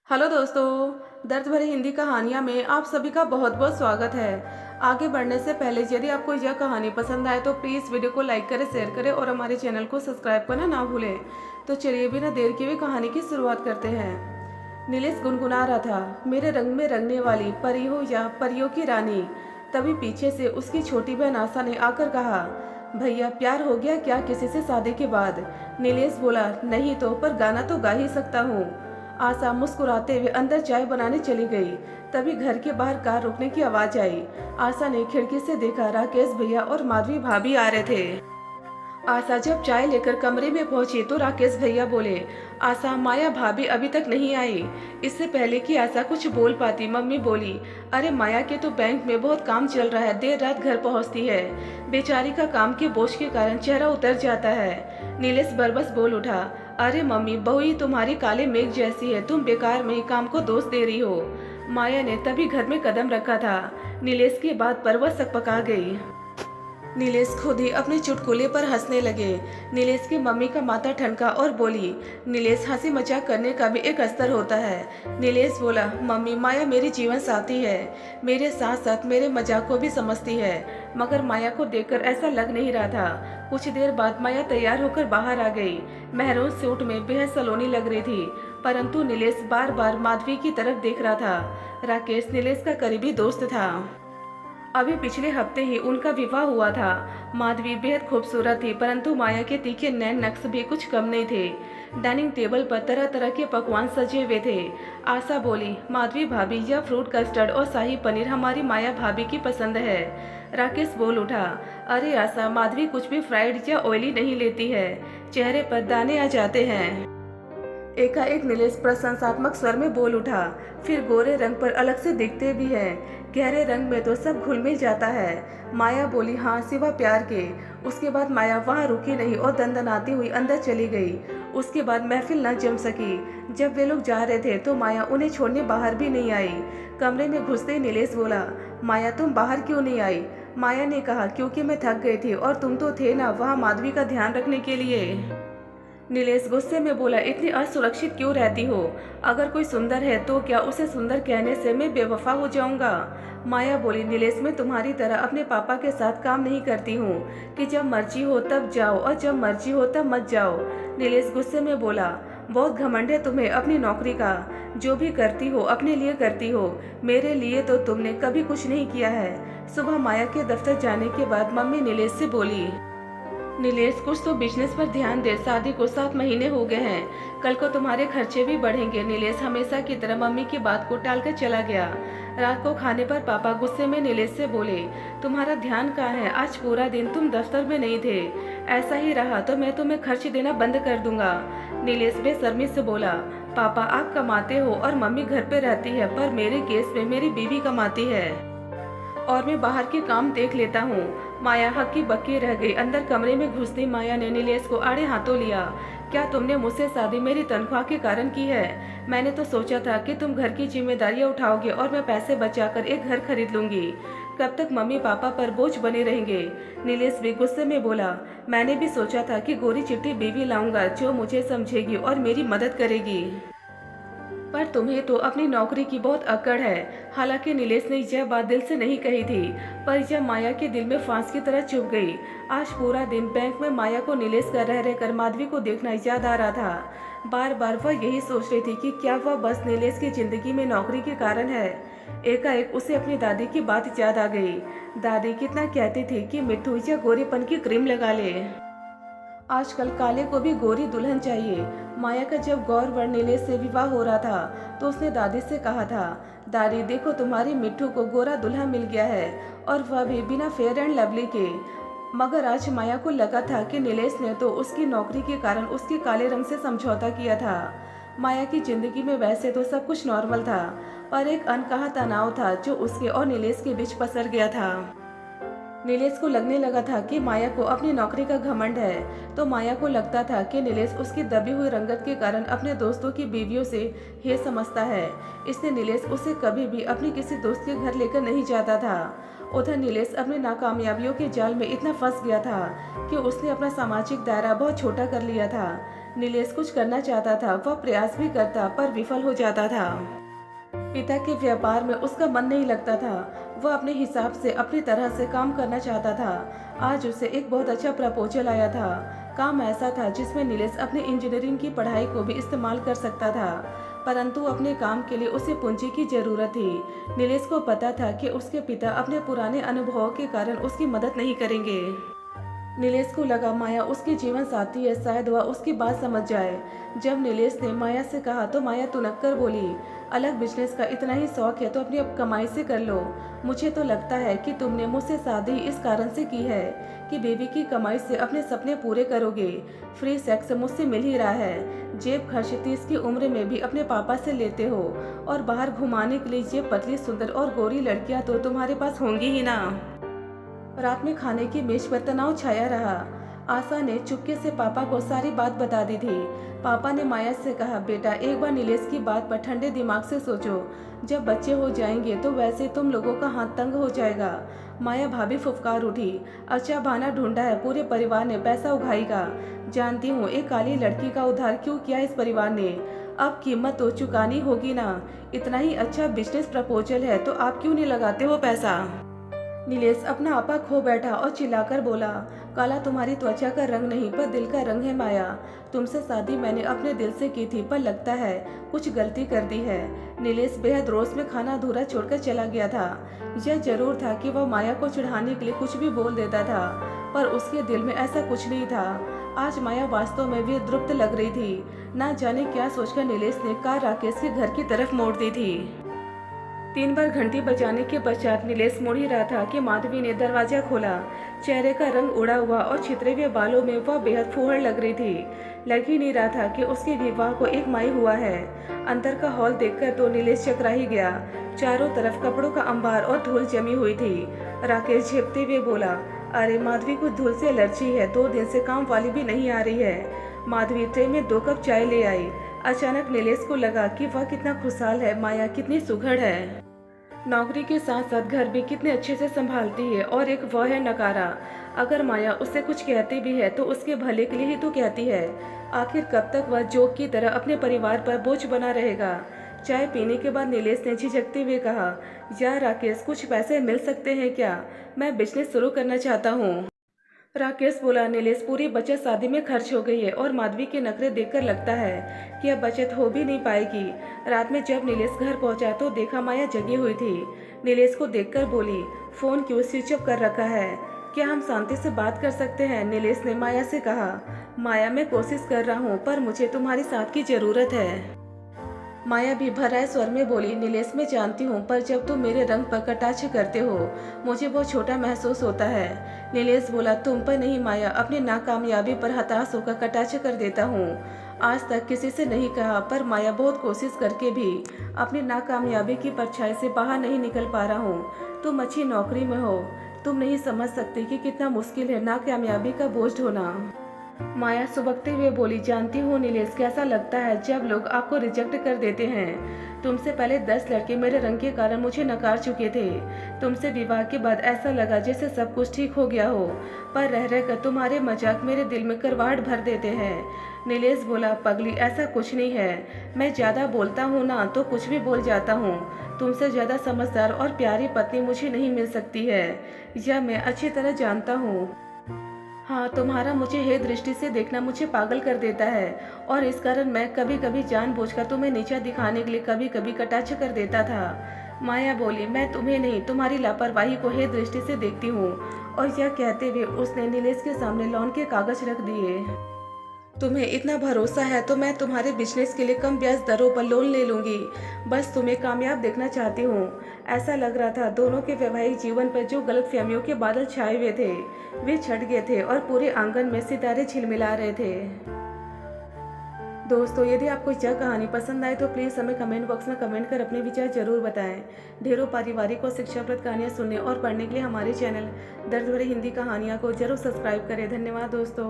Hello दोस्तों, दर्द भरी हिंदी कहानियाँ में आप सभी का बहुत बहुत स्वागत है। आगे बढ़ने से पहले यदि आपको यह कहानी पसंद आए तो प्लीज़ वीडियो को लाइक करें, शेयर करें और हमारे चैनल को सब्सक्राइब करना ना भूलें। तो चलिए बिना देर किए हुए कहानी की शुरुआत करते हैं। नीलेश गुनगुना रहा था, मेरे रंग में रंगने वाली परी हो या परियों की रानी। तभी पीछे से उसकी छोटी बहन आशा ने आकर कहा, भैया प्यार हो गया क्या किसी से शादी के बाद? नीलेश बोला, नहीं तो पर गाना तो गा ही सकता हूँ। आशा मुस्कुराते हुए अंदर चाय बनाने चली गई। तभी घर के बाहर कार रुकने की आवाज आई। आशा ने खिड़की से देखा, राकेश भैया और माधवी भाभी आ रहे थे। आशा जब चाय लेकर कमरे में पहुंची तो राकेश भैया बोले, आशा माया भाभी अभी तक नहीं आई। इससे पहले कि आशा कुछ बोल पाती मम्मी बोली, अरे माया के तो बैंक में बहुत काम चल रहा है, देर रात घर पहुंचती है। बेचारी का काम के बोझ के कारण चेहरा उतर जाता है। नीलेश बरबस बोल उठा, अरे मम्मी बहू ही तुम्हारी काले मेघ जैसी है, तुम बेकार में ही काम को दोष दे रही हो। माया ने तभी घर में कदम रखा था। नीलेश की बात पर वह सकपका गई। नीलेश खुद ही अपने चुटकुले पर हंसने लगे। नीलेश की मम्मी का माथा ठनका और बोली, नीलेश हंसी मजाक करने का भी एक स्तर होता है। नीलेश बोला, मम्मी माया मेरी जीवन साथी है, मेरे साथ साथ मेरे मजाक को भी समझती है। मगर माया को देखकर ऐसा लग नहीं रहा था। कुछ देर बाद माया तैयार होकर बाहर आ गई। महरून सूट में बेहद सलोनी लग रही थी, परंतु नीलेश बार बार माधवी की तरफ देख रहा था। राकेश नीलेश का करीबी दोस्त था। अभी पिछले हफ्ते ही उनका विवाह हुआ था। माधवी बेहद खूबसूरत थी, परंतु माया के तीखे नैन नक्श भी कुछ कम नहीं थे। डाइनिंग टेबल पर तरह तरह के पकवान सजे हुए थे। आशा बोली, माधवी भाभी यह फ्रूट कस्टर्ड और शाही पनीर हमारी माया भाभी की पसंद है। राकेश बोल उठा, अरे आशा माधवी कुछ भी फ्राइड या ऑयली नहीं लेती है, चेहरे पर दाने आ जाते हैं। एकाएक नीलेश प्रशंसात्मक स्वर में बोल उठा, फिर गोरे रंग पर अलग से दिखते भी हैं, गहरे रंग में तो सब घुल मिल जाता है। माया बोली, हाँ सिवा प्यार के। उसके बाद माया वहाँ रुकी नहीं और दंदनाती हुई अंदर चली गई। उसके बाद महफिल न जम सकी। जब वे लोग जा रहे थे तो माया उन्हें छोड़ने बाहर भी नहीं आई। कमरे में घुसते ही नीलेश बोला, माया तुम बाहर क्यों नहीं आई? माया ने कहा, क्योंकि मैं थक गई थी और तुम तो थे ना वहाँ माधवी का ध्यान रखने के लिए। नीलेश गुस्से में बोला, इतनी असुरक्षित क्यों रहती हो? अगर कोई सुंदर है तो क्या उसे सुंदर कहने से मैं बेवफा हो जाऊंगा? माया बोली, नीलेश मैं तुम्हारी तरह अपने पापा के साथ काम नहीं करती हूँ कि जब मर्जी हो तब जाओ और जब मर्जी हो तब मत जाओ। नीलेश गुस्से में बोला, बहुत घमंड है तुम्हें अपनी नौकरी का। जो भी करती हो अपने लिए करती हो, मेरे लिए तो तुमने कभी कुछ नहीं किया है। सुबह माया के दफ्तर जाने के बाद मम्मी नीलेश से बोली, नीलेश कुछ तो बिजनेस पर ध्यान दे, शादी को 7 महीने हो गए हैं, कल को तुम्हारे खर्चे भी बढ़ेंगे। नीलेश हमेशा की तरह मम्मी की बात को टालकर चला गया। रात को खाने पर पापा गुस्से में नीलेश से बोले, तुम्हारा ध्यान कहाँ है? आज पूरा दिन तुम दफ्तर में नहीं थे, ऐसा ही रहा तो मैं तुम्हें खर्च देना बंद कर दूंगा। नीलेश बेशर्मी से बोला, पापा आप कमाते हो और मम्मी घर पे रहती है, पर मेरे केस में मेरी बीवी कमाती है और मैं बाहर के काम देख लेता हूँ। माया हक्की बक्की रह गई। अंदर कमरे में घुसती माया ने नीलेश को आड़े हाथों लिया, क्या तुमने मुझसे शादी मेरी तनख्वाह के कारण की है? मैंने तो सोचा था कि तुम घर की जिम्मेदारियां उठाओगे और मैं पैसे बचाकर एक घर खरीद लूंगी। कब तक मम्मी पापा पर बोझ बने रहेंगे? नीलेश भी गुस्से में बोला, मैंने भी सोचा था कि गोरी चिट्टी बीवी लाऊंगा जो मुझे समझेगी और मेरी मदद करेगी, पर तुम्हें तो अपनी नौकरी की बहुत अकड़ है। हालांकि नीलेश ने यह बात दिल से नहीं कही थी, पर यह माया के दिल में फांस की तरह चुभ गई। आज पूरा दिन बैंक में माया को नीलेश का रह रहकर माधवी को देखना याद आ रहा था। बार बार वह यही सोच रही थी कि क्या वह बस नीलेश की जिंदगी में नौकरी के कारण है। एकाएक उसे अपनी दादी की बात याद आ गई। दादी कितना कहती थी कि मिट्टू या गोरीपन की क्रीम लगा ले, आजकल काले को भी गोरी दुल्हन चाहिए। माया का जब गौर वर्ण नीलेश से विवाह हो रहा था तो उसने दादी से कहा था, दादी देखो तुम्हारी मिट्टू को गोरा दुल्हा मिल गया है और वह भी बिना फेयर एंड लवली के। मगर आज माया को लगा था कि नीलेश ने तो उसकी नौकरी के कारण उसके काले रंग से समझौता किया था। माया की जिंदगी में वैसे तो सब कुछ नॉर्मल था, पर एक अनकहा तनाव था जो उसके और नीलेश के बीच पसर गया था। नीलेश को लगने लगा था कि माया को अपनी नौकरी का घमंड है, तो माया को लगता था कि नीलेश उसकी दबी हुई रंगत के कारण अपने दोस्तों की बीवियों से हे समझता है, इसलिए नीलेश उसे कभी भी अपनी किसी दोस्त के घर लेकर नहीं जाता था। उधर नीलेश अपनी नाकामयाबियों के जाल में इतना फंस गया था कि उसने अपना सामाजिक दायरा बहुत छोटा कर लिया था। नीलेश कुछ करना चाहता था, वह प्रयास भी करता पर विफल हो जाता था। पिता के व्यापार में उसका मन नहीं लगता था। वह अपने हिसाब से अपनी तरह से काम करना चाहता था। आज उसे एक बहुत अच्छा प्रपोजल आया था। काम ऐसा था जिसमें नीलेश अपनी इंजीनियरिंग की पढ़ाई को भी इस्तेमाल कर सकता था, परंतु अपने काम के लिए उसे पूंजी की जरूरत थी। नीलेश को पता था कि उसके पिता अपने पुराने अनुभवों के कारण उसकी मदद नहीं करेंगे। नीलेश को लगा माया उसकी जीवन साथी है, शायद वह उसकी बात समझ जाए। जब नीलेश ने माया से कहा तो माया तुनक्कर बोली, अलग बिजनेस का इतना ही शौक है तो अपनी अब कमाई से कर लो। मुझे तो लगता है कि तुमने मुझसे शादी इस कारण से की है कि बीवी की कमाई से अपने सपने पूरे करोगे। फ्री सेक्स मुझसे मिल ही रहा है, जेब खर्च 30 की उम्र में भी अपने पापा से लेते हो, और बाहर घुमाने के लिए ये पतली सुंदर और गोरी लड़कियां तो तुम्हारे पास होंगी ही ना। रात में खाने की मेज पर तनाव छाया रहा। आशा ने चुपके से पापा को सारी बात बता दी थी। पापा ने माया से कहा, बेटा एक बार नीलेश की बात पर ठंडे दिमाग से सोचो। जब बच्चे हो जाएंगे तो वैसे तुम लोगों का हाथ तंग हो जाएगा। माया भाभी फुफकार उठी, अच्छा बहाना ढूंढा है, पूरे परिवार ने पैसा उगाएगा। जानती हूँ एक काली लड़की का उद्धार क्यों किया इस परिवार ने। अब कीमत तो चुकानी होगी ना। इतना ही अच्छा बिजनेस प्रपोजल है तो आप क्यों नहीं लगाते हो पैसा। नीलेश अपना आपा खो बैठा और चिल्लाकर बोला, काला तुम्हारी त्वचा का रंग नहीं पर दिल का रंग है माया। तुमसे शादी मैंने अपने दिल से की थी पर लगता है कुछ गलती कर दी है। नीलेश बेहद रोष में खाना अधूरा छोड़कर चला गया था। यह जरूर था कि वह माया को चिढ़ाने के लिए कुछ भी बोल देता था, पर उसके दिल में ऐसा कुछ नहीं था। आज माया वास्तव में भी द्रुप्त लग रही थी। ना जाने क्या सोचकर नीलेश ने कार राकेश के घर की तरफ मोड़ दी थी। 3 बार घंटी बजाने के पश्चात नीलेश मुड़ ही रहा था कि माधवी ने दरवाजा खोला। चेहरे का रंग उड़ा हुआ और छितरे हुए बालों में वह बेहद फूहड़ लग रही थी। लग ही नहीं रहा था कि उसके विवाह को 1 माह हुआ है। अंदर का हॉल देखकर तो नीलेश चकरा ही गया। चारों तरफ कपड़ों का अंबार और धूल जमी हुई थी। राकेश झेपते हुए बोला, अरे माधवी को धूल से एलर्जी है, 2 दिन से काम वाली भी नहीं आ रही है। माधवी ट्रे में 2 कप चाय ले आई। अचानक नीलेश को लगा कि वह कितना खुशहाल है, माया कितनी सुघड़ है। नौकरी के साथ साथ घर भी कितने अच्छे से संभालती है, और एक वह है नकारा। अगर माया उससे कुछ कहती भी है तो उसके भले के लिए ही तो कहती है। आखिर कब तक वह जोक की तरह अपने परिवार पर बोझ बना रहेगा। चाय पीने के बाद नीलेश ने झिझकते हुए कहा, यार राकेश कुछ पैसे मिल सकते हैं क्या, मैं बिजनेस शुरू करना चाहता हूँ। राकेश बोला, नीलेश पूरी बचत शादी में खर्च हो गई है और माधवी के नखरे देखकर लगता है कि अब बचत हो भी नहीं पाएगी। रात में जब नीलेश घर पहुंचा तो देखा माया जगी हुई थी। नीलेश को देखकर बोली, फोन क्यों स्विच ऑफ कर रखा है, क्या हम शांति से बात कर सकते हैं। नीलेश ने माया से कहा, माया मैं कोशिश कर रहा हूँ पर मुझे तुम्हारी साथ की जरूरत है। माया भी भराए स्वर में बोली, नीलेश मैं जानती हूँ पर जब तुम मेरे रंग पर कटाक्ष करते हो मुझे बहुत छोटा महसूस होता है। नीलेश बोला, तुम पर नहीं माया, अपनी नाकामयाबी पर हताश होकर कटाक्ष कर देता हूँ। आज तक किसी से नहीं कहा पर माया बहुत कोशिश करके भी अपनी नाकामयाबी की परछाई से बाहर नहीं निकल पा रहा हूँ। तुम अच्छी नौकरी में हो, तुम नहीं समझ सकते कि कितना मुश्किल है नाकामयाबी का बोझ ढोना। माया सुबकते हुए बोली, जानती हूँ नीलेश कैसा लगता है जब लोग आपको रिजेक्ट कर देते हैं। तुमसे पहले 10 लड़के मेरे रंग के कारण मुझे नकार चुके थे। तुमसे विवाह के बाद ऐसा लगा जैसे सब कुछ ठीक हो गया हो, पर रह रहकर तुम्हारे मजाक मेरे दिल में करवाहट भर देते हैं। नीलेश बोला, पगली ऐसा कुछ नहीं है, मैं ज़्यादा बोलता हूँ ना तो कुछ भी बोल जाता हूँ। तुमसे ज़्यादा समझदार और प्यारी पत्नी मुझे नहीं मिल सकती है, यह मैं अच्छी तरह जानता हूँ। हाँ, तुम्हारा मुझे हे दृष्टि से देखना मुझे पागल कर देता है, और इस कारण मैं कभी कभी जानबूझकर तुम्हें नीचा दिखाने के लिए कभी कभी कटाक्ष कर देता था। माया बोली, मैं तुम्हें नहीं तुम्हारी लापरवाही को हे दृष्टि से देखती हूँ। और यह कहते हुए उसने नीलेश के सामने लोन के कागज रख दिए। तुम्हें इतना भरोसा है तो मैं तुम्हारे बिजनेस के लिए कम ब्याज दरों पर लोन ले लूंगी। बस तुम्हें कामयाब देखना चाहती हूँ। ऐसा लग रहा था दोनों के वैवाहिक जीवन पर जो गलतफहमियों के बादल छाए हुए थे वे छट गए थे और पूरे आंगन में सितारे झिलमिला रहे थे। दोस्तों, यदि आपको यह कहानी पसंद आए तो प्लीज़ हमें कमेंट बॉक्स में कमेंट कर अपने विचार जरूर बताएं। ढेरों पारिवारिक और शिक्षाप्रद कहानियाँ सुनने और पढ़ने के लिए हमारे चैनल दर्द भरी हिंदी कहानियाँ को जरूर सब्सक्राइब करें। धन्यवाद दोस्तों।